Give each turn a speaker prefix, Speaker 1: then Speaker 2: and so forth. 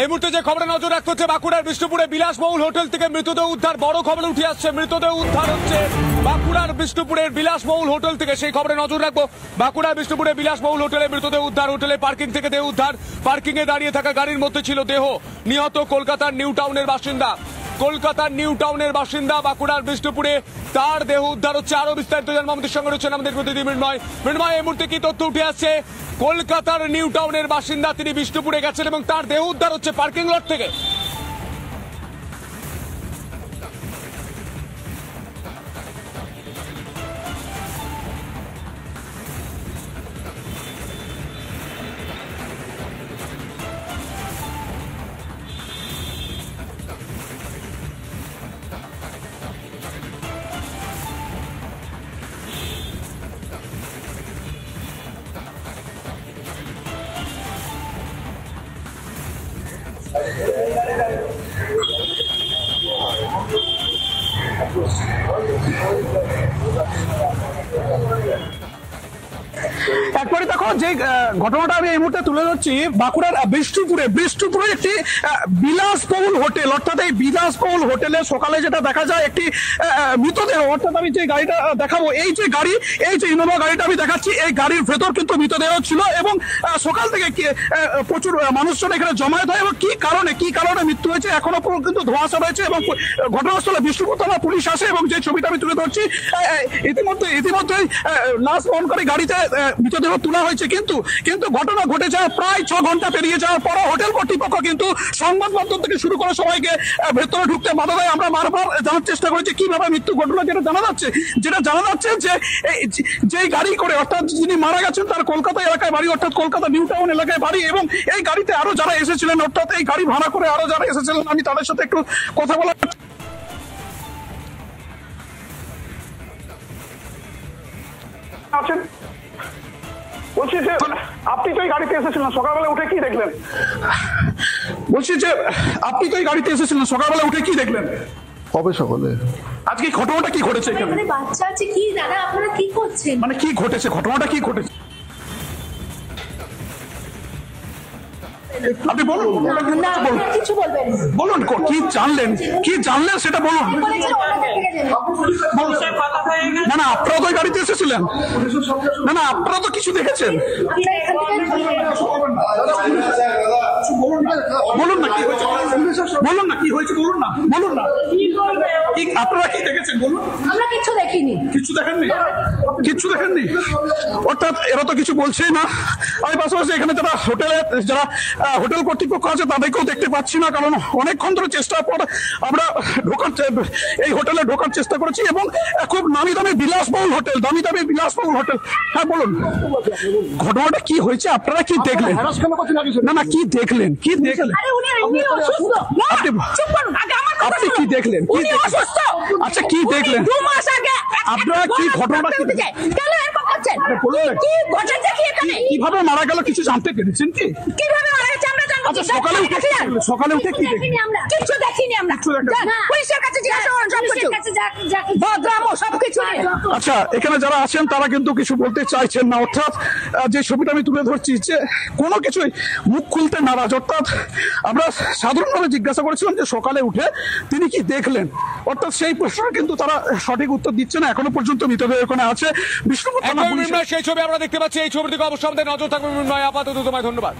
Speaker 1: এই মুহূর্তে যে খবরে নজর রাখতে হচ্ছে বাঁকুড়ার বিষ্ণুপুরে বিলাসবহুল হোটেল থেকে মৃতদেহ উদ্ধার। বড় খবর উঠে আসছে, মৃতদেহ উদ্ধার হচ্ছে বাঁকুড়ার বিষ্ণুপুরের বিলাসবহুল হোটেল থেকে। সেই খবরে নজর রাখবো। বাঁকুড়ার বিষ্ণুপুরে বিলাসবহুল হোটেলে মৃতদেহ উদ্ধার। হোটেলে পার্কিং থেকে দেহ উদ্ধার। পার্কিং এ দাঁড়িয়ে থাকা গাড়ির মধ্যে ছিল দেহ। নিহত কলকাতার নিউ টাউনের বাসিন্দা। কলকাতার নিউ টাউনের বাসিন্দা বাঁকুড়ার বিষ্ণুপুরে তার দেহ উদ্ধার হচ্ছে। আরো বিস্তারিত জানবো, আমাদের সঙ্গে রয়েছেন আমাদের প্রতিনিধি মৃন্ময়। মৃন্ময়, এই মুহূর্তে কি তথ্য উঠে আসছে? কলকাতার নিউ টাউনের বাসিন্দা, তিনি বিষ্ণুপুরে গেছেন এবং তার দেহ উদ্ধার হচ্ছে পার্কিং লট থেকে।
Speaker 2: একবারে দেখো যে ঘটনাটা আমি এই মুহূর্তে তুলে ধরছি, বাঁকুড়ার বিষ্ণুপুরে একটি বিলাসবহুল হোটেল, অর্থাৎ এই বিলাসবহুল হোটেলে সকালে যেটা দেখা যায় একটি মৃতদেহ, অর্থাৎ আমি যে গাড়িটা দেখাবো, এই যে ইনোভা গাড়িটা আমি দেখাচ্ছি, এই গাড়ির ভেতর কিন্তু মৃতদেহ ছিল এবং সকাল থেকে প্রচুর মানুষজন এখানে জমায়েত হয় এবং কি কারণে মৃত্যু হয়েছে এখনো কিন্তু ধোঁয়াশা রয়েছে এবং ঘটনাস্থলে বিষ্ণুপুর থানা পুলিশ আসে এবং যে ছবিটা আমি তুলে ধরছি ইতিমধ্যেই লাশ বহনকারী গাড়িতে মৃতদেহ তোলা হয়েছে। কিন্তু ঘটনা ঘটে যাওয়া প্রায় 6 ঘন্টা পেরিয়ে যাওয়ার পর হোটেল কর্তৃপক্ষ কিন্তু সংবাদ মাধ্যম থেকে শুরু করে সবাইকে ভেতরে ঢুকতে বাধা দেয়। আমরা বারবার জানার চেষ্টা করেছি কিভাবে মৃত্যু ঘটনা, যেটা জানা যাচ্ছে যে গাড়ি করে, অর্থাৎ যিনি মারা গেছেন তার কলকাতা এলাকায় বাড়ি, অর্থাৎ কলকাতা নিউ টাউন এলাকায় বাড়ি এবং এই গাড়িতে আরো যারা এসেছিলেন, অর্থাৎ এই গাড়ি ভাড়া করে আরো যারা এসেছিলেন, আমি তাদের সাথে একটু কথা বলা। বলছি যে আপনি তো এই গাড়িতে এসেছিলেন, সকালবেলা উঠে কি দেখলেন?
Speaker 3: কবে সকালে?
Speaker 2: আজকে ঘটনাটা কি ঘটেছে?
Speaker 4: মানে বাচ্চা আছে কি দাদা, আপনারা কি করছেন?
Speaker 2: মানে কি ঘটেছে, ঘটনাটা কি ঘটেছে আপনি বলুন।
Speaker 4: কিছু বলবেন,
Speaker 2: বলুন কি জানলেন সেটা বলুন। না আপনারা তো গাড়িতে এসেছিলেন, না আপনারা তো কিছু দেখেছেন। বলুন না কি হয়েছে, বলুন না আপনারা কি দেখেছেন বলুন।
Speaker 4: আমরা কিছু দেখিনি।
Speaker 2: কিচ্ছু দেখেননি? অর্থাৎ এরা তো কিছু বলছেই না। আমি পাশাপাশি এখানে যারা হোটেল কর্তৃপক্ষ আছে তাদেরকেও দেখতে পাচ্ছি না, কারণ অনেকক্ষণ ধরে চেষ্টার পর আমরা এই হোটেলে ঢোকার চেষ্টা করেছি এবং খুব দামি বিলাসবহুল হোটেল। হ্যাঁ বলুন, ঘটনাটা কি হয়েছে, আপনারা কি দেখলেন? না কি দেখলেন? আপনি কি দেখলেন? আচ্ছা কি দেখলেন আপনারা? কি ঘটনাটা কিভাবে মারা গেল কিছু জানতে পেরেছেন কি?
Speaker 4: কিভাবে মারা গেছে আমরা জানবো।
Speaker 2: সকালে উঠে কি
Speaker 4: দেখিনি আমরা, কিছু দেখিনি আমরা। পুলিশের কাছে জিজ্ঞাসা করুন, সবকিছু।
Speaker 2: আচ্ছা, এখানে যারা আছেন তারা কিন্তু কিছু বলতে চাইছেন না। অর্থাৎ যে ছবিটা আমি তুলে ধরছি যে কোনো কিছুই মুখ খুলতে নারাজ। অর্থাৎ আমরা সাধারণভাবে জিজ্ঞাসা করেছিলাম যে সকালে উঠে তিনি কি দেখলেন, অর্থাৎ সেই প্রশ্ন কিন্তু তারা সঠিক উত্তর দিচ্ছে না। এখনো পর্যন্ত মৃতদেহ ওখানে আছে। বিষ্ণুপুর থানা পুলিশ।
Speaker 1: সেই ছবি আমরা দেখতে পাচ্ছি। এই ছবিটিকে অবশ্যই আমাদের নজর থাকবে। আপাতত তোমায় ধন্যবাদ।